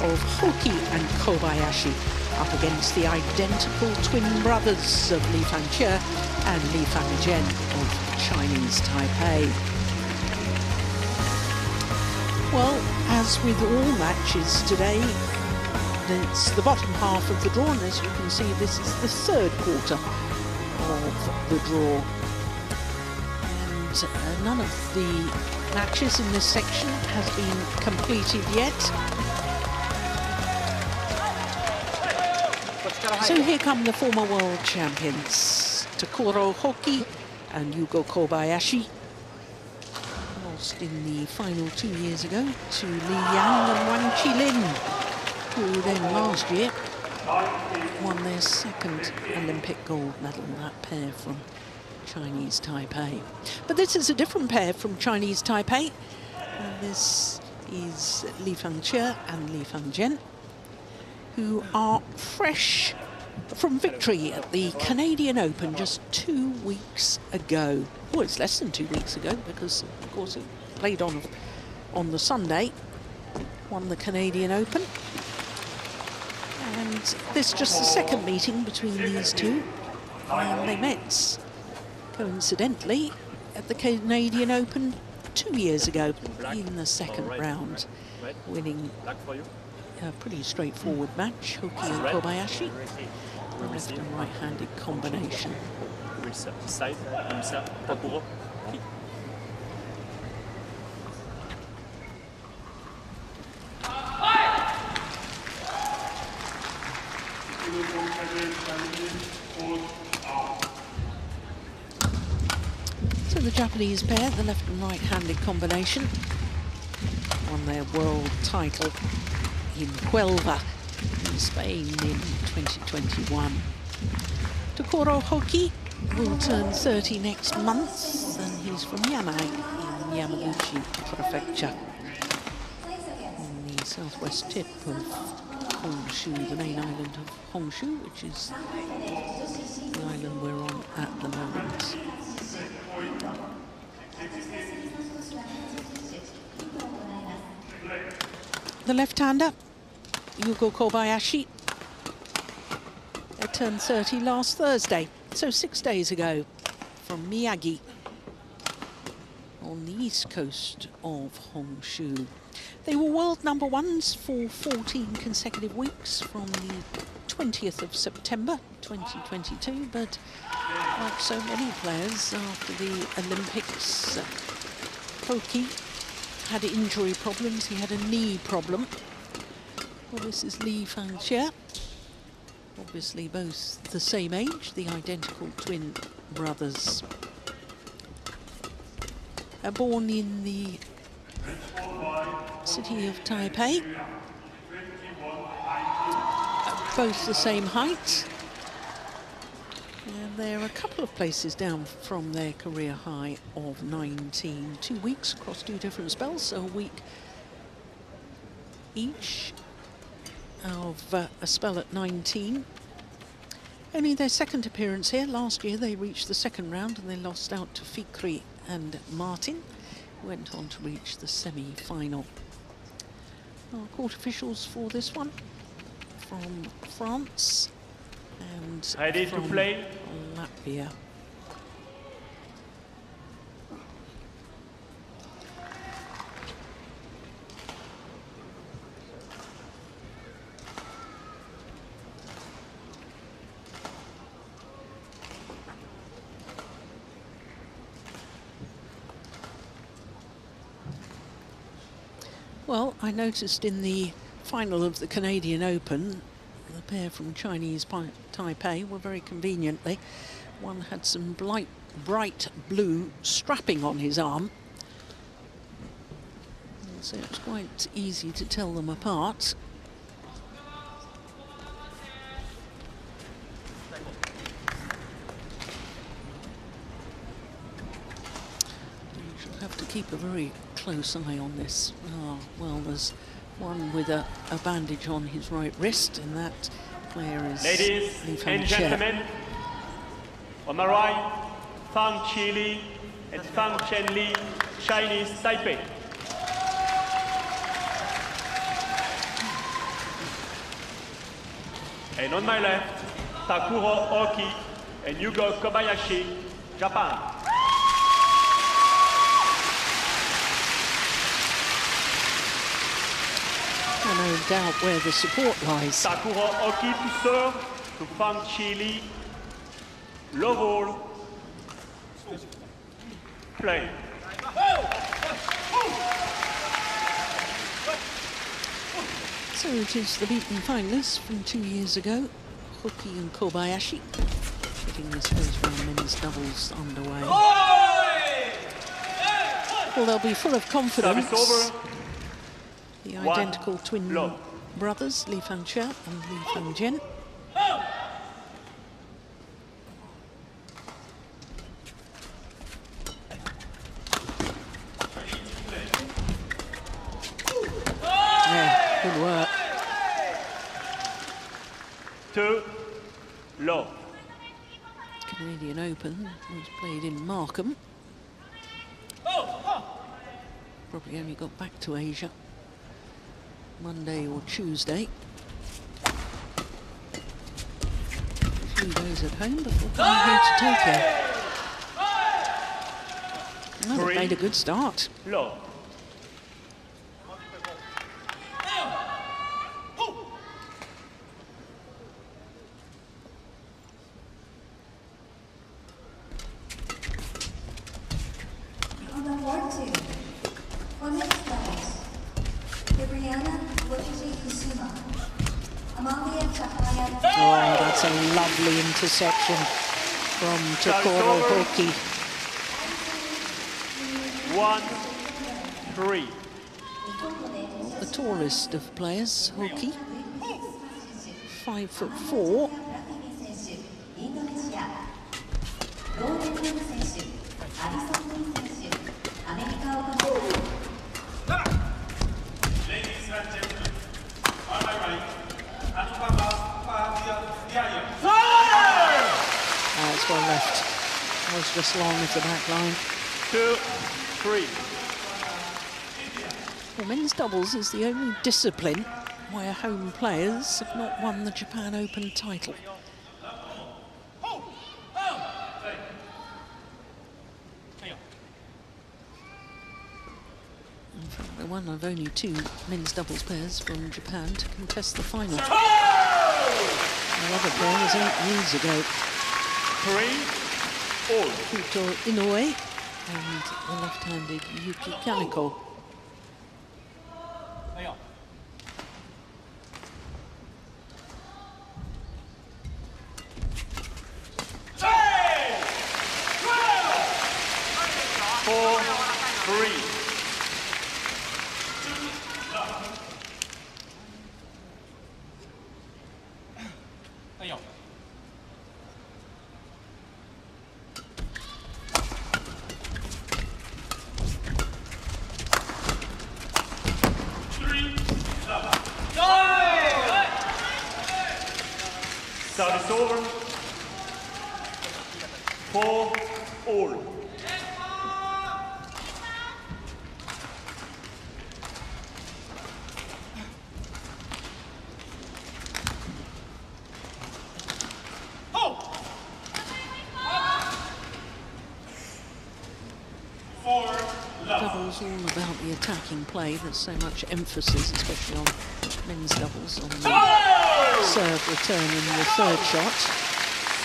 of Hoki and Kobayashi up against the identical twin brothers of Li Fangqie and Li Fangzhen of Chinese Taipei. Well, as with all matches today, it's the bottom half of the draw, and as you can see, this is the third quarter of the draw. And none of the matches in this section has been completed yet. So here come the former world champions, Takuro Hoki and Yugo Kobayashi. Lost in the final 2 years ago to Li Yang and Wang Qilin, who then last year won their second Olympic gold medal, that pair from Chinese Taipei. But this is a different pair from Chinese Taipei. And this is Li Fangqie and Li Fangzhen, who are fresh from victory at the Canadian Open just 2 weeks ago. Well, it's less than 2 weeks ago because, of course, it played on the Sunday, won the Canadian Open. And this is just the second meeting between these two. And they met, coincidentally, at the Canadian Open 2 years ago in the second round, winning a pretty straightforward match, Hoki and Kobayashi, a left and right-handed combination. So the Japanese pair, the left and right-handed combination, won their world title in Huelva in Spain in 2021. Takuro Hoki will turn 30 next month, and he's from Yamai in Yamaguchi Prefecture, on the southwest tip of Honshu, the main island of Honshu, which is the island we're on at the moment. The left-hander, Yugo Kobayashi, turned 30 last Thursday, so 6 days ago, from Miyagi, on the east coast of Honshu. They were world number ones for 14 consecutive weeks from the 20th of September 2022, but like so many players after the Olympics, Hoki had injury problems. He had a knee problem. Well, this is Li Fangqie, obviously both the same age, the identical twin brothers. Born in the city of Taipei, both the same height. And they're a couple of places down from their career high of 19. 2 weeks across 2 different spells, so a week each of a spell at 19. Only their second appearance here. Last year they reached the second round and they lost out to Fikri and Martin, who went on to reach the semi-final. Our court officials for this one from France and ready from to play. Latvia. Well, I noticed in the final of the Canadian Open, the pair from Chinese Taipei were very conveniently, one had some bright blue strapping on his arm, so it's quite easy to tell them apart. You should have to keep a very close eye on this. Oh, well, there's one with a bandage on his right wrist, and that player is Ladies Li and Fangqie. gentlemen, on my right, Fangqie Li and Fangzhen Li, Chinese Taipei. And on my left, Takuro Hoki and Yugo Kobayashi, Japan. No doubt where the support lies. Takuro Hoki to serve to Fang Chi-Li. Low ball. Play. So it is the beaten finalists from 2 years ago, Hoki and Kobayashi, getting this first round men's doubles underway. Well, they'll be full of confidence. The identical twin brothers, Li Fangxia and Li Fangjian. Yeah, good work. 2 low. Canadian Open was played in Markham. Probably only got back to Asia Monday or Tuesday. A few days at home before coming here to Tokyo. Well, they've made a good start. Low. Oh, that's a lovely interception from Takuro Hoki. 1-3. The tallest of players, Hoki, 5'4". It's well left. Was just long at the back line. 2-3. Well, men's doubles is the only discipline where home players have not won the Japan Open title. In fact, we're one of only 2 men's doubles pairs from Japan to contest the final. The other pair was 8 years ago. 3-all. Kuto Inoue and the left-handed Yuki Kaneko. Service over. 4-all. Doubles all about the attacking play. There's so much emphasis, especially on men's doubles, on the serve return in the third shot.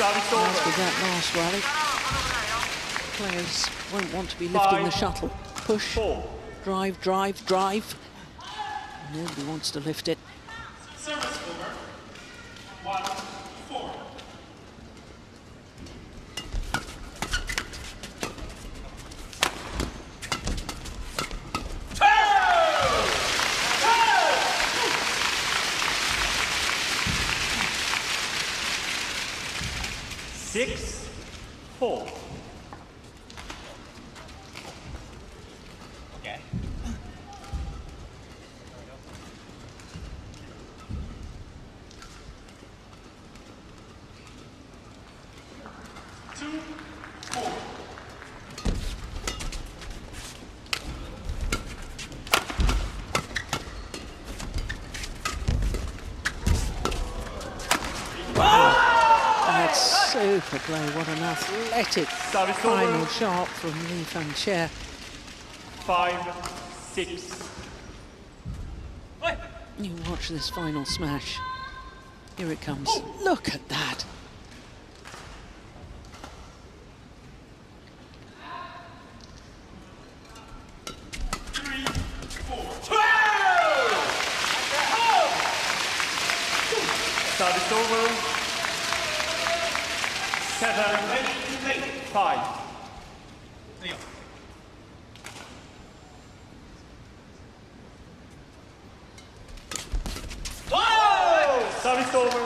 As with that last rally, players won't want to be lifting the shuttle. Push, drive, drive, drive. Nobody wants to lift it. Service over. 1-4. Six, 4. Okay. Super play, what an athletic Service final over. shot from Lee Fang-chia. 5-6. You watch this final smash. Here it comes. Look at that. Service over. 7-5. Service over.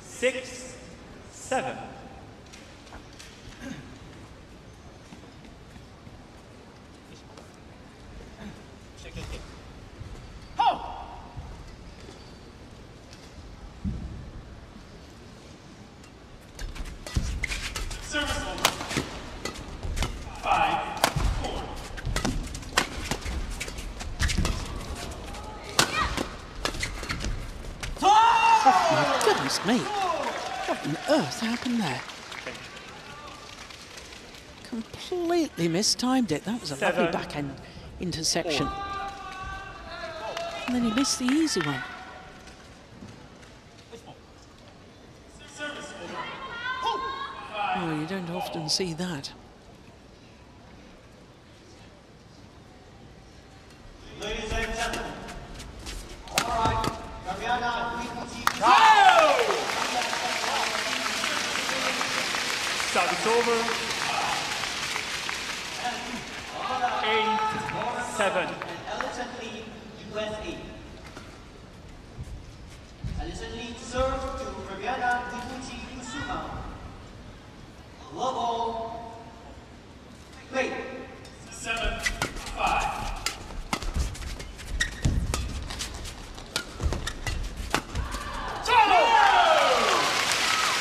6-7. Service over. 5-4. My goodness me. What on earth happened there? Completely mistimed it. That was a lovely 7-4. backhand interception. And then he missed the easy one. Oh, you don't often see that. Ladies and gentlemen, all right, Service over. 8-7. Ellison Lee, USA. Ellison Lee serve to Fabiana Diguchi Kusuma. Love all. Wait. 7-5.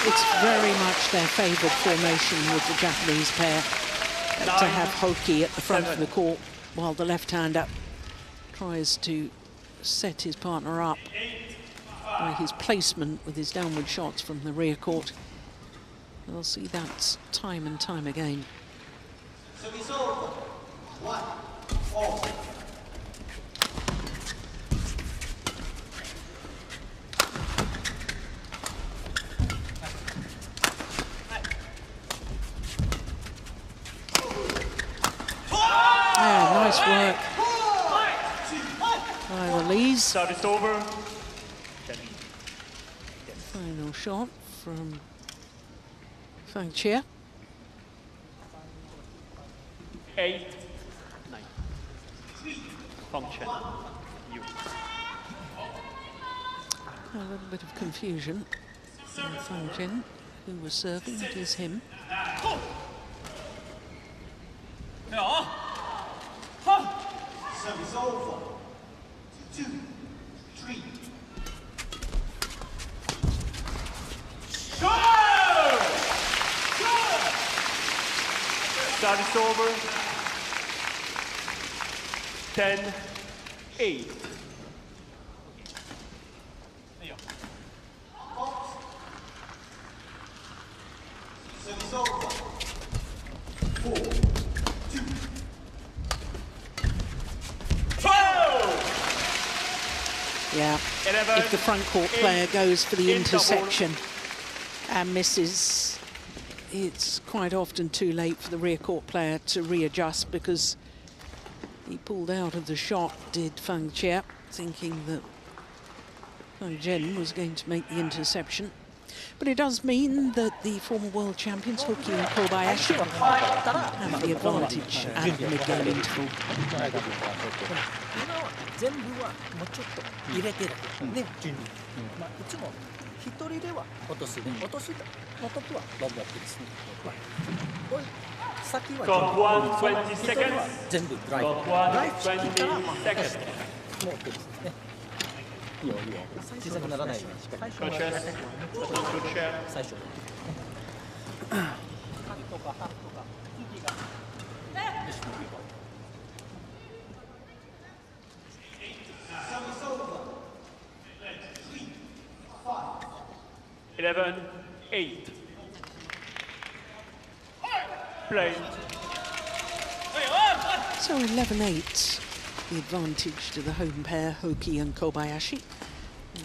It's very much their favoured formation with the Japanese pair to have Hoki at the front of the court while the left-hander tries to set his partner up by his placement with his downward shots from the rear court. We'll see that time and time again. Service over. 1-all. Yeah, nice work by the Lees. Service over. Final shot from Fang-chia. 8-9. Function. You. A little bit of confusion from Fang-jin, who was serving. It is him. Service over. 2, 3. Service over. 10-8. Service over. 4, 2. Yeah, 11, if the front court player goes for the interception and misses, it's quite often too late for the rear court player to readjust because he pulled out of the shot, did Fang-chia, thinking that Fang-jin was going to make the interception. But it does mean that the former world champions, Hoki and Kobayashi, have the advantage at the mid-game interval. 全部はもうちょっと入れてる、で、まあ、いつも一人では落とすで、落とすの時はロンボックですね。これ先は Got その 120 一人は seconds. 全部ドライブ、 Got ドライブ式から 120 seconds. もう OK ですね。いいよいいよ。小さくならないようにしっかり。 Conscious. Good share. 最初。Service over. 3, 11-8. Play. So 11-8, the advantage to the home pair, Hoki and Kobayashi.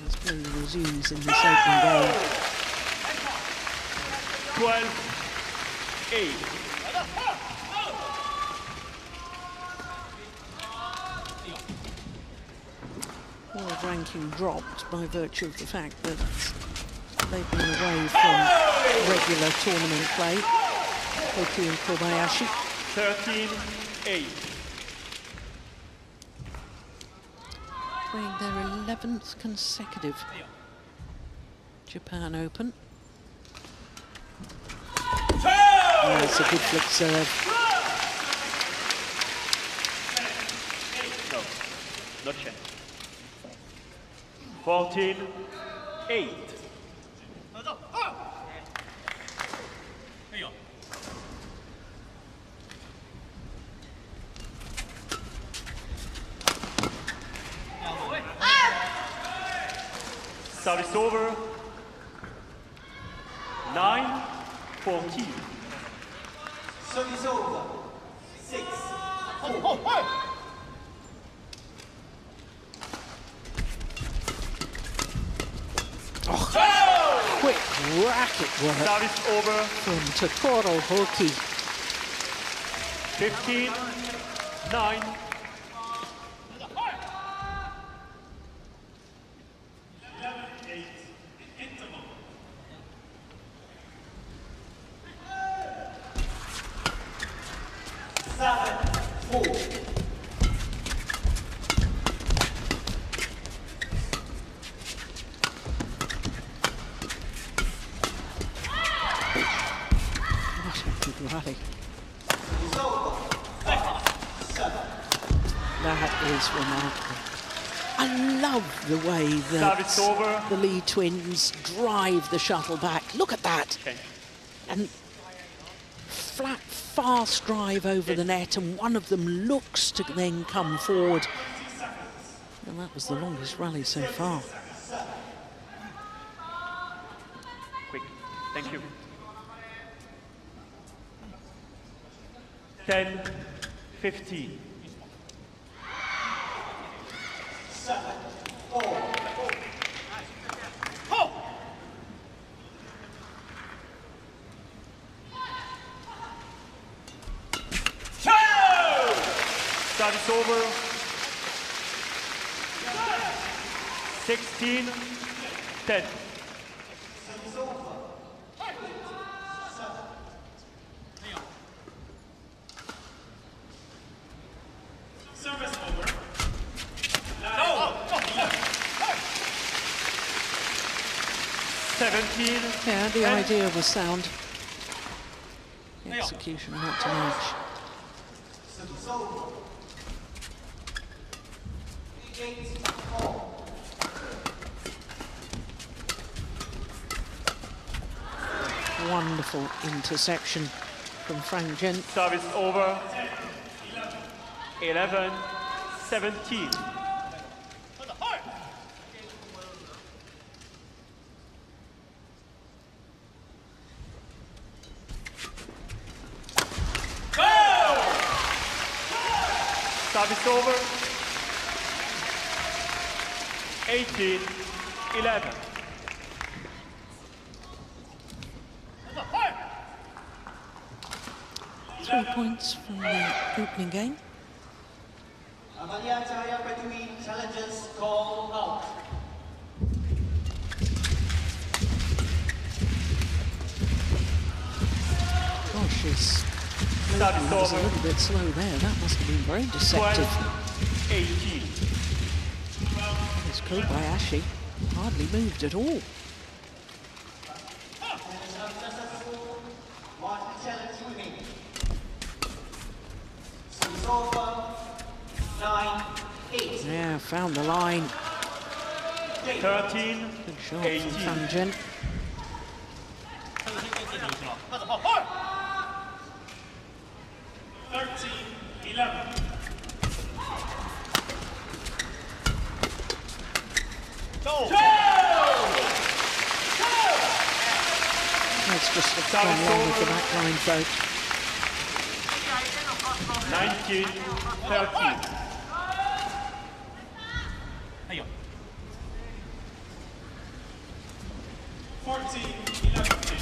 As play resumes in this opening game. 12-8. World ranking dropped by virtue of the fact that they've been away from regular tournament play, Hoki and Kobayashi. 13-8. Playing their 11th consecutive Japan Open. That's a good flick serve. No, not chance. 14-8. Service over. 9-14. Service over. 6-4. Quick racket work Service over. from Takoro Hoki. 15-9. What a good rally. That is remarkable. I love the way Service over. that the Lee twins drive the shuttle back. Look at that. Okay. And flat, fast drive over the net, and one of them looks to then come forward. And that was the longest rally so far. Quick. Thank you. 10-15. Service over. 16-10. Service over. 17. Yeah, the idea was sound. The execution not to match. Service over. 8-4. Wonderful interception from Frank Gent. Service over. 11-17. Service over. 18-11. Three points from the opening game. Amalia Cahaya between challenges call out. Gosh, his Service movement was a over. little bit slow there. That must have been very deceptive. 12-18. As Kobayashi hardly moved at all. One challenge remaining. Service over. 9-8. Yeah, found the line. 13-18. Good shot from Frank Gent. 13-11. just gone along with the back line throw. 19-13. 14-11.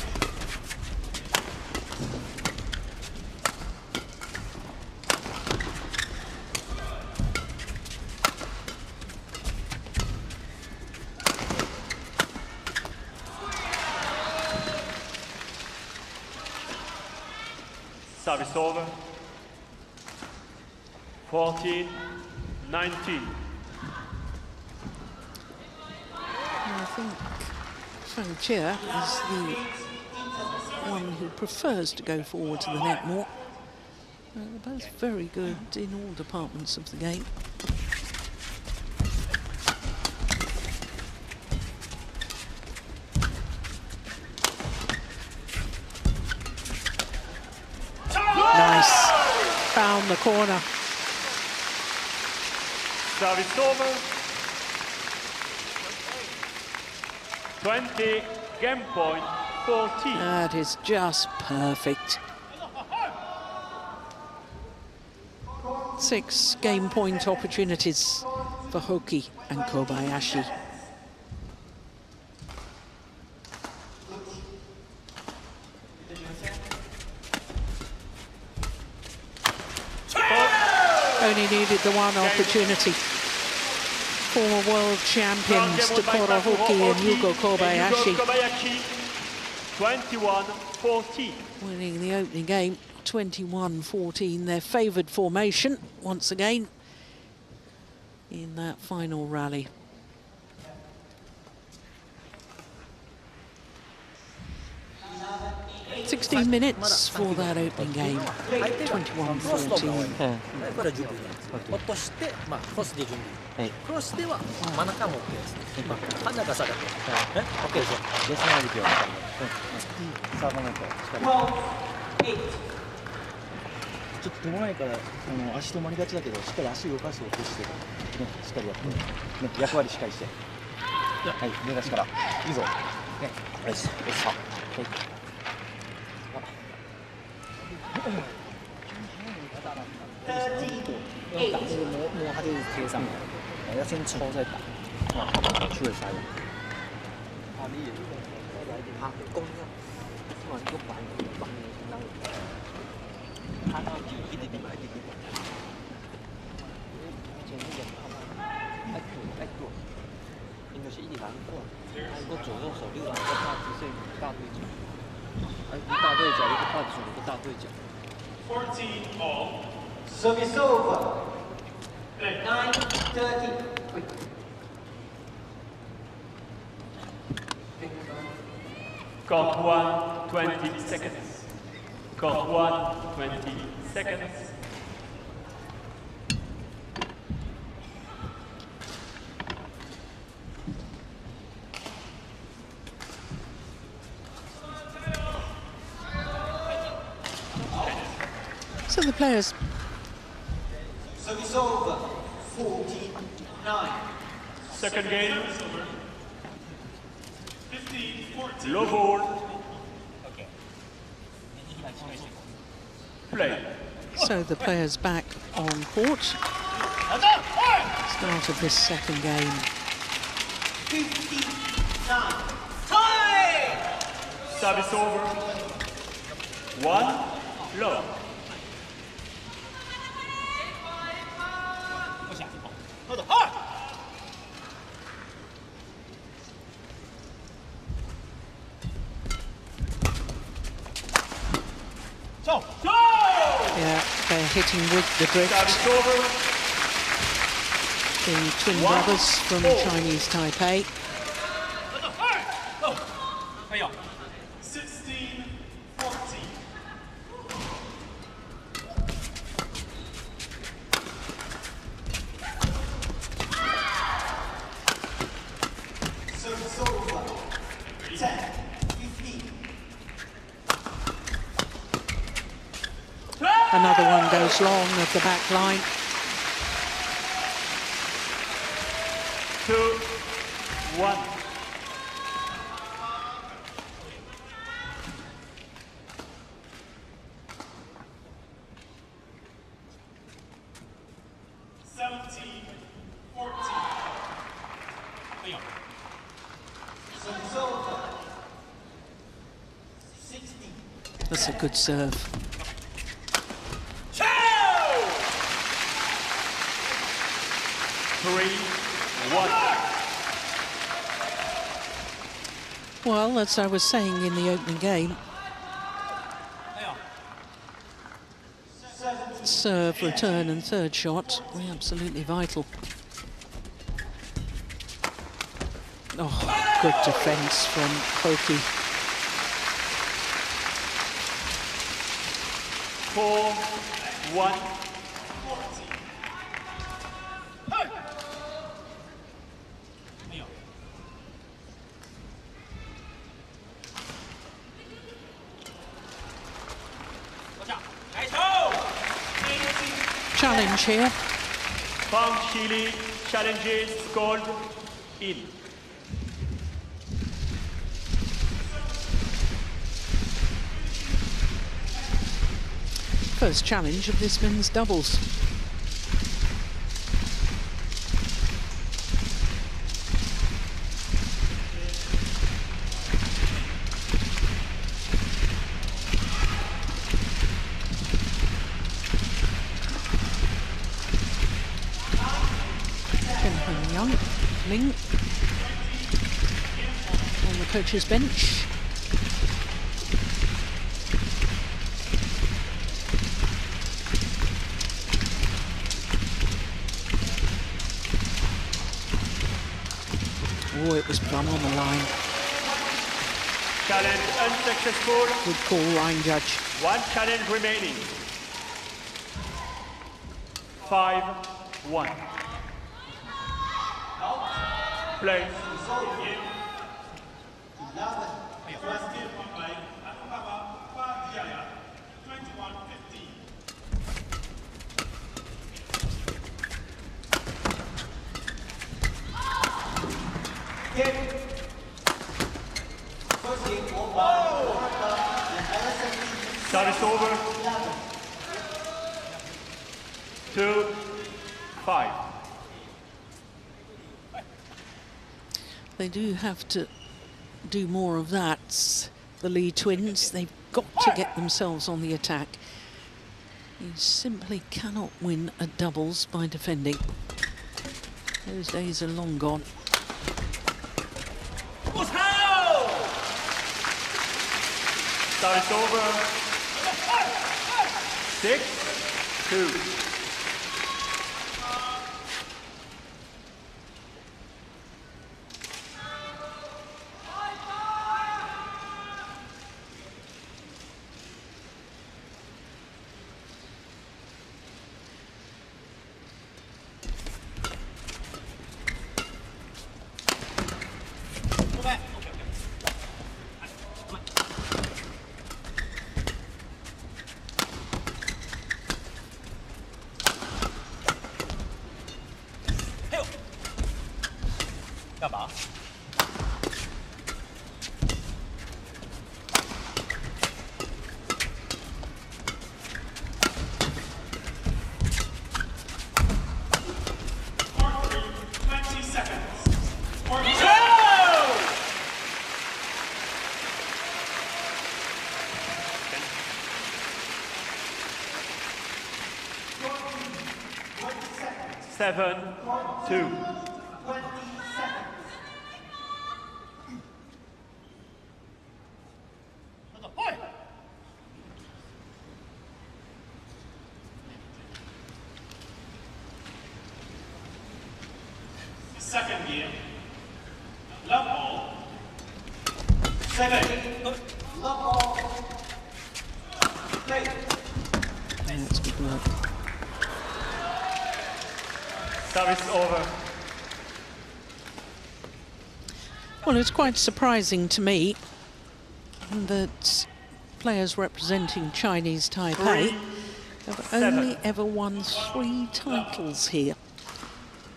Service over. 14-19. I think Fang Chia is the one who prefers to go forward to the net more. They're both very good in all departments of the game. Nice. Found the corner. Service over. 20, game point, 14. That is just perfect. 6 game point opportunities for Hoki and Kobayashi. Only needed the one opportunity. Former world champions Takura Hoki and Yugo Kobayashi 21-14. winning the opening game 21-14. Their favoured formation once again in that final rally. $16 minutes for that opening game. 21-14. これ準備落として、まあ、クロスで準備、クロスでは真ん中も OK ですね、まあ、真ん中下がって、OK でしょ。で、そのままでいくよ。さあ、この後、しっかり。ちょっと手前から足止まりがちだけど、しっかり足動かして落として、ね、しっかりやって、ね、役割しっかりして。はい、出だしから。いいぞ。ね、よし、よし、はい。摸它就是贴上来，要先抽再打，出了下来。啊，攻一下，突然又把你相当于，他到底一点点，一点点。前面点爱做，应该是一点难过，他一个左右手六两个大姿势，大对角，一个大对角，一个大左，一个大对角。 14 all. Service over. 9-30. Court 1, 20 seconds. Court 1, 20 seconds. So the players Service over. 14-9. Second game. 15-14. Low ball. Play. So the players back on court. Start of this second game. 59. Service over. 1 low. Yeah, they're hitting with the drift. Service over. The twin brothers from Chinese Taipei. 16-14. Service over. 10-15. Another one goes long of the back line. 2-1. Service over. 60. That's a good serve. 3-1. Well, as I was saying in the opening game, serve, return and third shot were absolutely vital. Oh, good defence from Hoki. 4-1. Challenge here. Fang Chili challenges scored in. First challenge of this men's doubles. Ling on the coach's bench. Oh, it was plumb on the line. Challenge unsuccessful. Good call, line judge. One challenge remaining. 5-1. Play. Service over. 2-5. They do have to do more of that. The Lee twins, they've got to get themselves on the attack. You simply cannot win at doubles by defending. Those days are long gone. Service over. 6-2. Seven, 2. Second gear. Love ball. Second. Love ball. Play. That's good work. Service over. Well, it's quite surprising to me that players representing Chinese Taipei have only ever won 3 titles here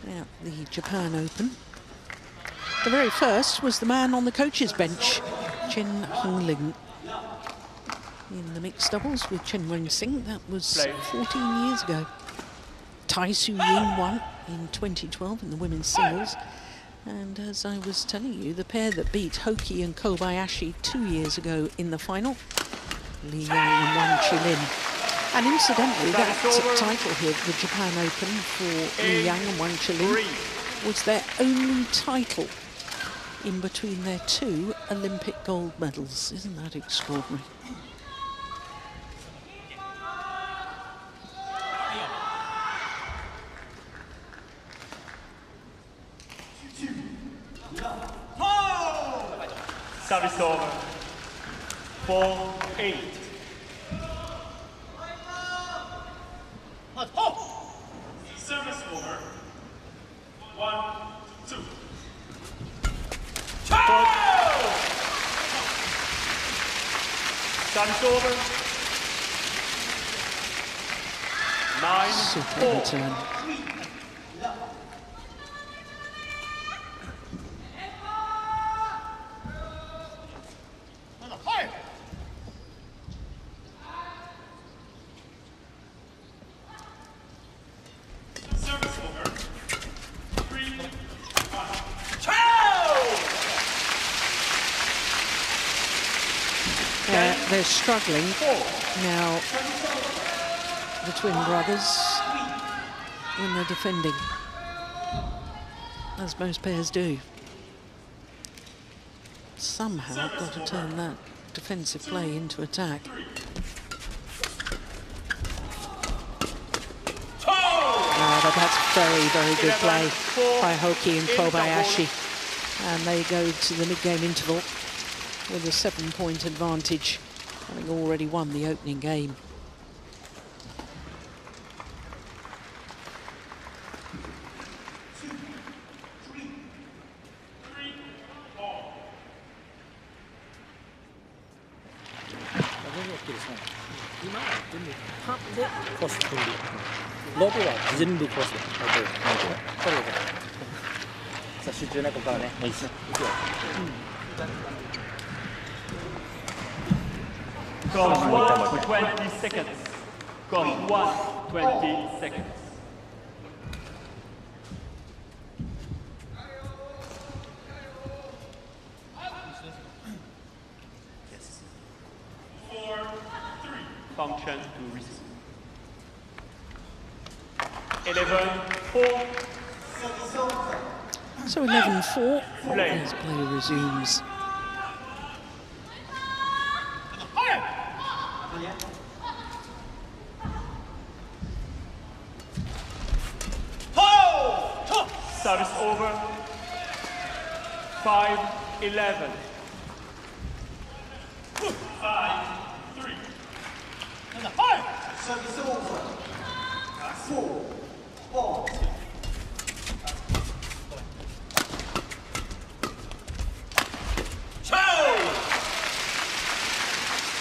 at the Japan Open. The very first was the man on the coach's bench, Chen Hongling. In the mixed doubles with Chen Wen-sing, that was 14 years ago. Tai Su Ying won in 2012 in the women's singles. And as I was telling you, the pair that beat Hoki and Kobayashi 2 years ago in the final, Li Yang and Wang Qilin. And incidentally, that title here, the Japan Open for Li Yang and Wang Qilin, was their only title in between their 2 Olympic gold medals. Isn't that extraordinary? Service over. 4-8. Service over. 1-2. Service over. 9-4. Super return. They're struggling now, the twin brothers, when they're defending, as most pairs do. Somehow got to turn that defensive play into attack. But that's very, very good play by Hoki and Kobayashi. And they go to the mid-game interval with a 7-point advantage, having already won the opening game. Got 20 seconds. Got 20 seconds. Yes. 4-3. Function to receive. 11-4. So 11-4 as play resumes. Service over. 5-11. 5-3. Service over. 4-4.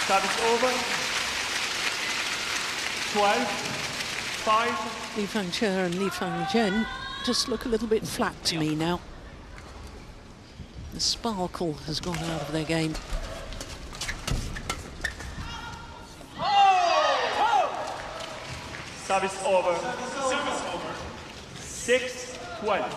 Service over. 12-5. Li Fangche and Li Fangzhen just look a little bit flat to me now. The sparkle has gone out of their game. Service over. 6-12. 5.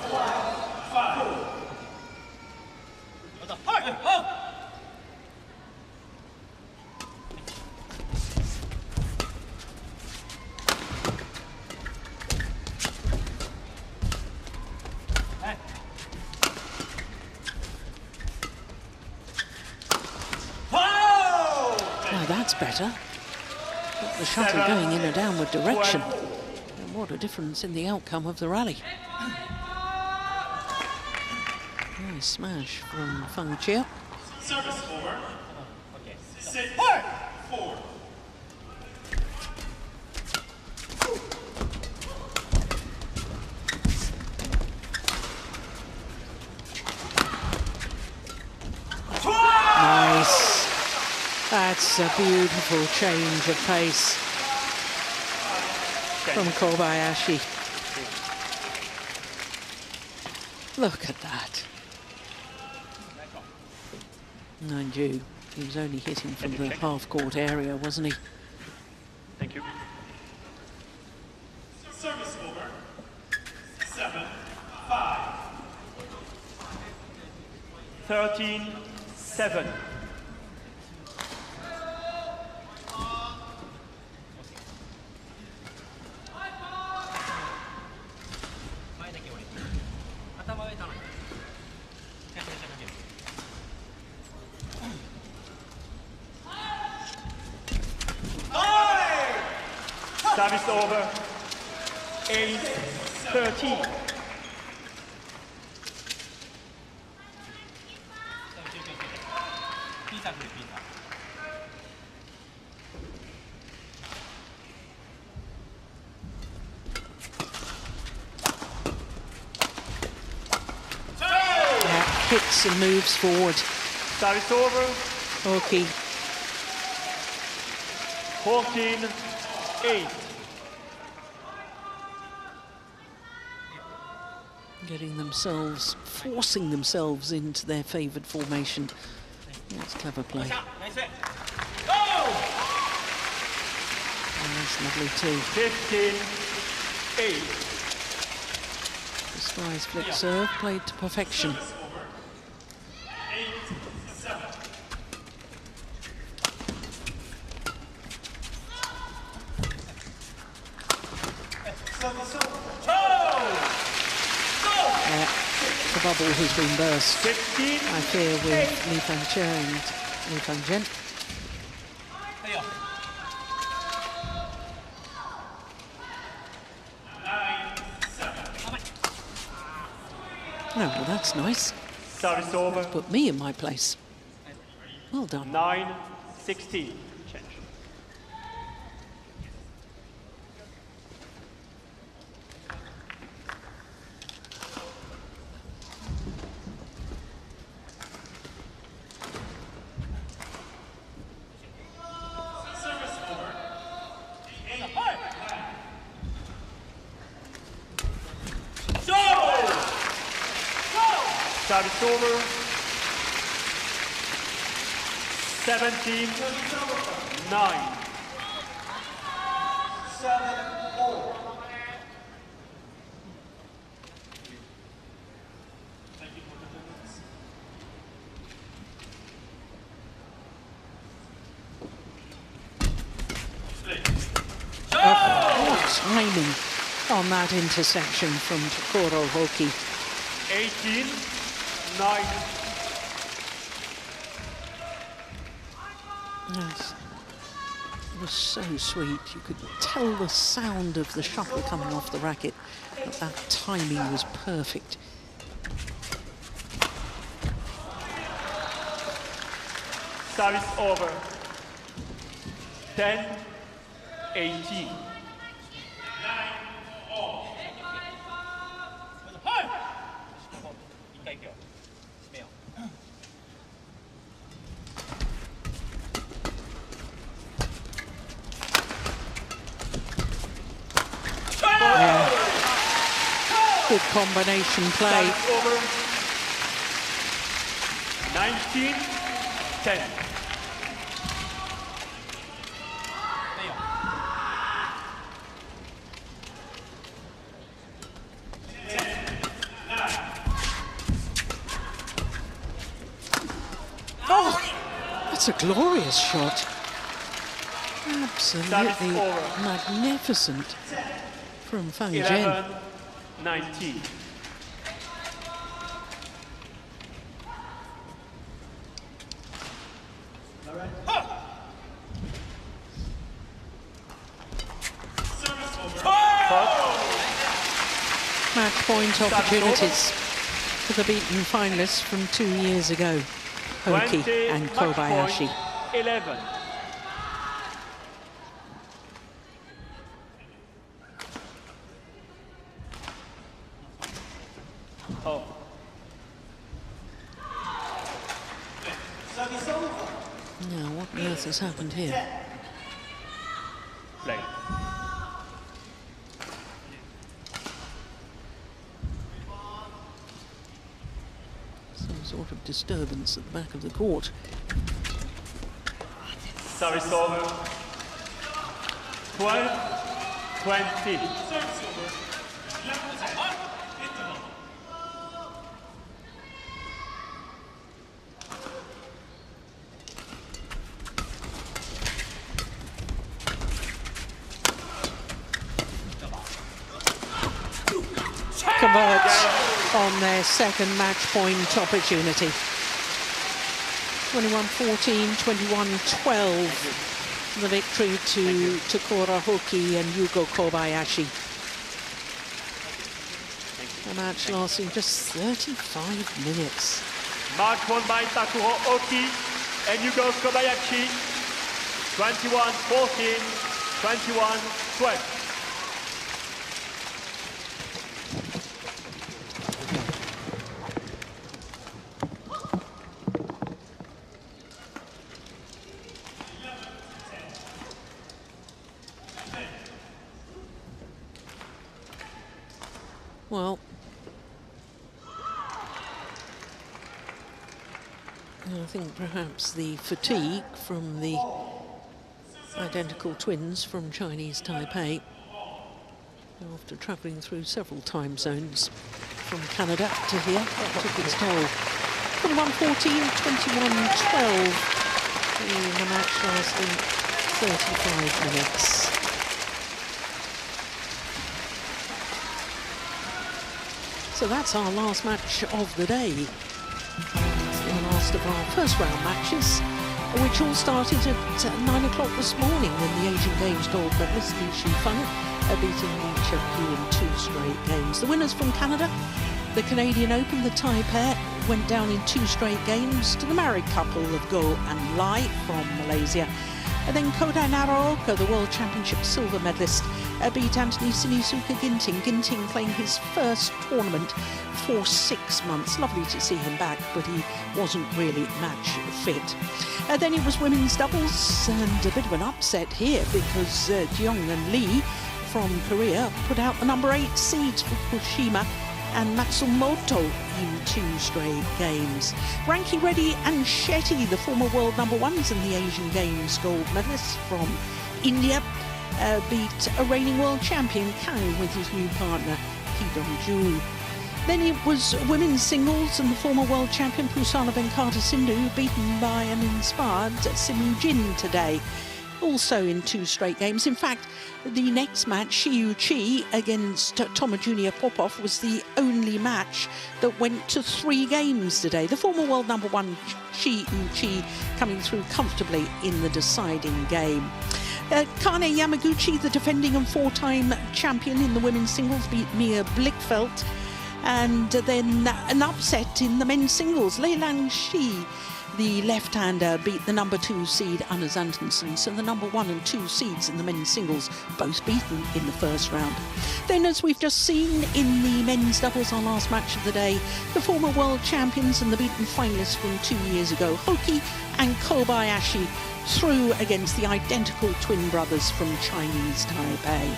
That's better. Got the shuttle going in a downward direction. And what a difference in the outcome of the rally. Nice smash from Fangche. Service over. 6-4. Nice. That's a beautiful change of pace from Kobayashi. Look at that. Mind you, he was only hitting from the half-court area, wasn't he? Thank you. Service over. 7-4. 13-7. Service over. 8-13. Hits and moves forward. Service over. Hoki. 14-8. Getting themselves, forcing themselves into their favoured formation. That's clever play. That's lovely too. 15-8. The Sky's flick serve played to perfection. The bubble has been burst, 15. I fear, with Li Fangche and Li Fangzhen. No, well, that's nice. Service over. Put me in my place. Well done. 9-16. Change. Service over. 17-9. What timing on that intersection from Takuro Hoki. 18-9. Yes. It was so sweet. You could tell the sound of the shuttle coming off the racket, but that timing was perfect. Service over. 10-18. Yeah. Good combination play. Service over. 19-10. Oh, that's a glorious shot. Absolutely magnificent from Fangzhen. 11-19. Match point opportunities for the beaten finalists from 2 years ago, Hoki 20, and match Kobayashi. point, 11. Oh. Now, what on earth has happened here? Play. Some sort of disturbance at the back of the court. Service over. 12-20. on their second match point opportunity. 21-14, 21-12. The victory to Takura Hoki and Yugo Kobayashi. A match lasting just 35 minutes. Match won by Takuro Hoki and Yugo Kobayashi. 21-14, 21-12. Well, I think perhaps the fatigue from the identical twins from Chinese Taipei, after travelling through several time zones from Canada to here, that took its toll. 21-14, 21-12, the match lasting 35 minutes. So that's our last match of the day. The last of our first round matches, which all started at 9 o'clock this morning when the Asian Games gold medalist Li Shifeng beating Li Chengyu in 2 straight games. The winners from Canada, the Canadian Open, the Thai pair, went down in 2 straight games to the married couple of Go and Lai from Malaysia. And then Kodai Naraoka, the World Championship silver medalist, beat Anthony Sinisuka Ginting. Ginting playing his first tournament for 6 months. Lovely to see him back, but he wasn't really match fit. Then it was women's doubles, and a bit of an upset here because Jeong and Lee from Korea put out the number 8 seeds for Fukushima and Matsumoto in 2 straight games. Ranki Reddy and Shetty, the former world number 1s and the Asian Games gold medalists from India, beat a reigning world champion Kang with his new partner Ki Dong-ju. Then it was women's singles, and the former world champion Pusana Venkata Sindhu beaten by an inspired Simu Jin today, also in 2 straight games. In fact, the next match, Shi Yuqi against Toma Junior Popov, was the only match that went to 3 games today. The former world number 1 Shi Yuqi coming through comfortably in the deciding game. Kane Yamaguchi, the defending and 4-time champion in the women's singles, beat Mia Blichfeldt. And then an upset in the men's singles. Leilang Shi, the left-hander, beat the number 2 seed Anna Zantensen. So the number 1 and 2 seeds in the men's singles, both beaten in the first round. Then, as we've just seen in the men's doubles, our last match of the day, the former world champions and the beaten finalists from 2 years ago, Hoki and Kobayashi, through against the identical twin brothers from Chinese Taipei.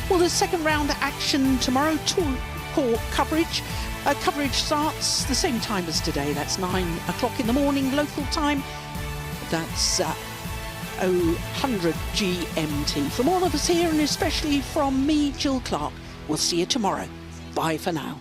Well, the second round action tomorrow, court coverage. Coverage starts the same time as today. That's 9 o'clock in the morning local time. That's 100 GMT. From all of us here, and especially from me, Jill Clark, we'll see you tomorrow. Bye for now.